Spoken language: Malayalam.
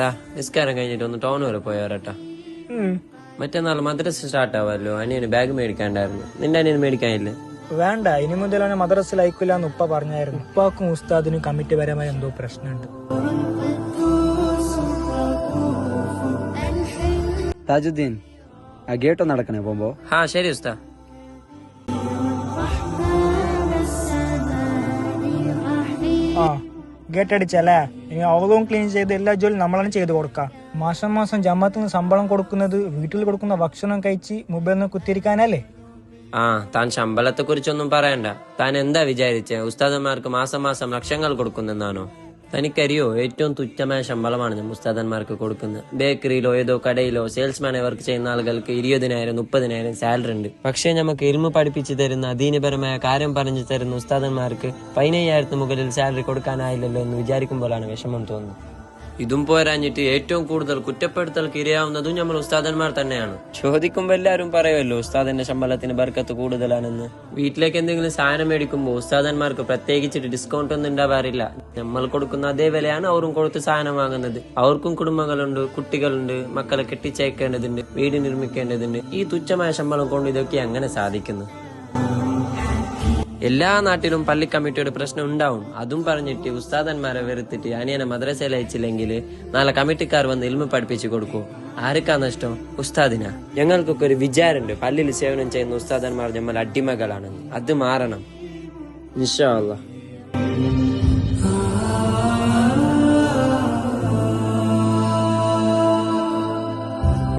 എടാ നിസ്കാരം കഴിഞ്ഞിട്ട് ഒന്ന് ടൗൺ വരെ പോയി വരട്ടാ. മറ്റന്നാൾ മദ്രസ സ്റ്റാർട്ട് ആവാമല്ലോ. അനിയന് ബാഗ് മേടിക്കാണ്ടായിരുന്നു. നിന്റെ അനിയന് മേടിക്കാനില്ലേ? വേണ്ട, ഇനി മുതൽ അവനെ മദ്രസയിൽ അയക്കില്ലാന്ന് ഉപ്പ പറഞ്ഞായിരുന്നു. ഉപ്പാക്കും ഉസ്താദിനും കമ്മിറ്റി പരമായ എന്തോ പ്രശ്നമുണ്ട്. താജുദ്ദീൻ, ആ ഗേട്ടോ നടക്കണേ പോകുമ്പോ. ശരി ഉസ്താ. ആ ഗേട്ടടിച്ചല്ലേ? ഇനി അവളും ക്ലീൻ ചെയ്ത് എല്ലാ ജോലിയും നമ്മളാണ് ചെയ്ത് കൊടുക്കാം. മാസം മാസം ജമാഅത്തിന് ശമ്പളം കൊടുക്കുന്നത് വീട്ടിൽ കൊടുക്കുന്ന ഭക്ഷണം കഴിച്ച് മൊബൈലിൽ നിന്ന് കുത്തിരിക്കാനല്ലേ? താൻ ശമ്പളത്തെ കുറിച്ചൊന്നും പറയണ്ട. താൻ എന്താ വിചാരിച്ചേ? ഉസ്താദന്മാർക്ക് മാസം മാസം ലക്ഷങ്ങൾ കൊടുക്കുന്നെന്നാണോ? തനിക്കറിയോ, ഏറ്റവും തുച്ഛമായ ശമ്പളമാണ് ഞാൻ ഉസ്താദന്മാർക്ക് കൊടുക്കുന്നത്. ബേക്കറിയിലോ ഏതോ കടയിലോ സെയിൽസ്മാനെ വർക്ക് ചെയ്യുന്ന ആളുകൾക്ക് 20,000 30,000 സാലറി ഉണ്ട്. പക്ഷേ നമുക്ക് ഇൽമു പഠിപ്പിച്ചു തരുന്ന ദീനപരമായ കാര്യം പറഞ്ഞു തരുന്ന ഉസ്താദന്മാർക്ക് 15,000 മുകളിൽ സാലറി കൊടുക്കാനായില്ലല്ലോ എന്ന് വിചാരിക്കുമ്പോഴാണ് വിഷമം തോന്നുന്നത്. ഇതും പോരാഞ്ഞിട്ട് ഏറ്റവും കൂടുതൽ കുറ്റപ്പെടുത്തൽക്ക് ഇരയാവുന്നതും നമ്മൾ ഉസ്താദന്മാർ തന്നെയാണ്. ചോദിക്കുമ്പോ എല്ലാവരും പറയുമല്ലോ ഉസ്താദിന്റെ ശമ്പളത്തിന് ബർക്കത്ത് കൂടുതലാണെന്ന്. വീട്ടിലേക്ക് എന്തെങ്കിലും സാധനം മേടിക്കുമ്പോൾ ഉസ്താദന്മാർക്ക് പ്രത്യേകിച്ചിട്ട് ഡിസ്കൗണ്ട് ഒന്നും ഉണ്ടാവാറില്ല. നമ്മൾ കൊടുക്കുന്ന അതേ വിലയാണ് അവരും കൊടുത്ത് സാധനം വാങ്ങുന്നത്. അവർക്കും കുടുംബങ്ങളുണ്ട്, കുട്ടികളുണ്ട്, മക്കളെ കെട്ടിച്ചയക്കേണ്ടതുണ്ട്, വീട് നിർമ്മിക്കേണ്ടതുണ്ട്. ഈ തുച്ഛമായ ശമ്പളം കൊണ്ട് ഇതൊക്കെ എങ്ങനെ സാധിക്കുന്നു? എല്ലാ നാട്ടിലും പള്ളി കമ്മിറ്റിയുടെ പ്രശ്നം ഉണ്ടാവും. അതും പറഞ്ഞിട്ട് ഉസ്താദന്മാരെ വെറുത്തിട്ട് അനിയനെ മദ്രസയിൽ അയച്ചില്ലെങ്കിൽ നാളെ കമ്മിറ്റിക്കാർ വന്ന് ഇൽമ പഠിപ്പിച്ചു കൊടുക്കൂ. ആർക്കാ നഷ്ടം? ഉസ്താദിനാ. ഞങ്ങൾക്കൊക്കെ ഒരു വിചാരമുണ്ട്, പള്ളിയിൽ സേവനം ചെയ്യുന്ന ഉസ്താദന്മാർ നമ്മൾ അടിമകളാണെന്ന്. അത് മാറണം ഇൻഷാ അല്ലാഹ്.